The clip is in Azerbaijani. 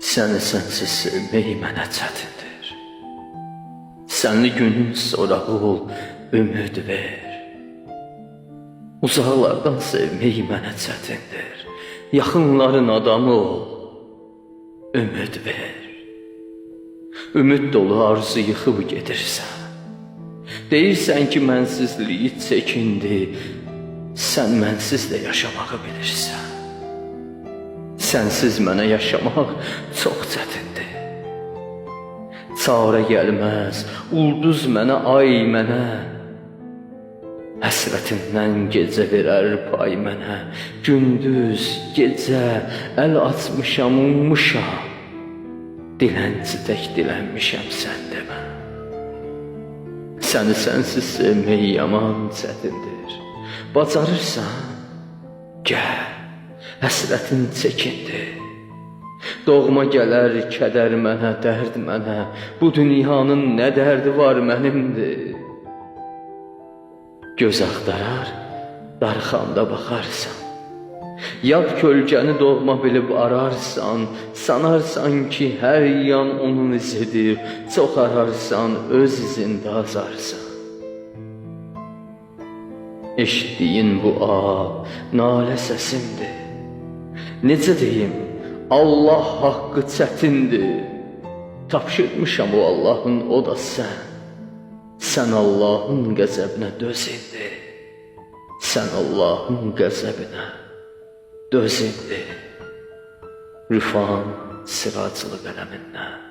Səni sənsiz sevmək mənə çətindir. Sənli günün sorağı ol, ümid ver. Uzaqlardan sevmək mənə çətindir. Yaxınların adamı ol, ümid ver. Ümid dolu arzu yıxıb gedirsən. Deyirsən ki, mənsizliyi çəkindi. Sən mənsiz də yaşamağı bilirsən. Sənsiz mənə yaşamaq çox çətindir. Çarə gəlməz, ulduz mənə, ay mənə. Həsrətindən gecə verər pay mənə. Gündüz, gecə, əl açmışam, ummuşam. Dilənçi tək dilənmişəm, sən demə. Səni sənsiz sevmək yaman çətindir. Bacarırsan, gəl. Həsrətin çəkindi. Doğma gələr kədər mənə, dərd mənə. Bu dünyanın nə dərdi var mənimdir. Göz axtarar, darxanda baxarsan. Yad kölgəni doğma bilib ararsan. Sanarsan ki, hər yan onun izidir. Çox ararsan, öz izində azarsan. Eşitdiyin bu nalə səsimdir. Necə deyim, Allah haqqı çətindir. Tapşırmışam o Allahın, o da sən. Sən Allahın qəzəbinə döz indi. Sən Allahın qəzəbinə döz indi. Rüfan sıracılı qələmindən.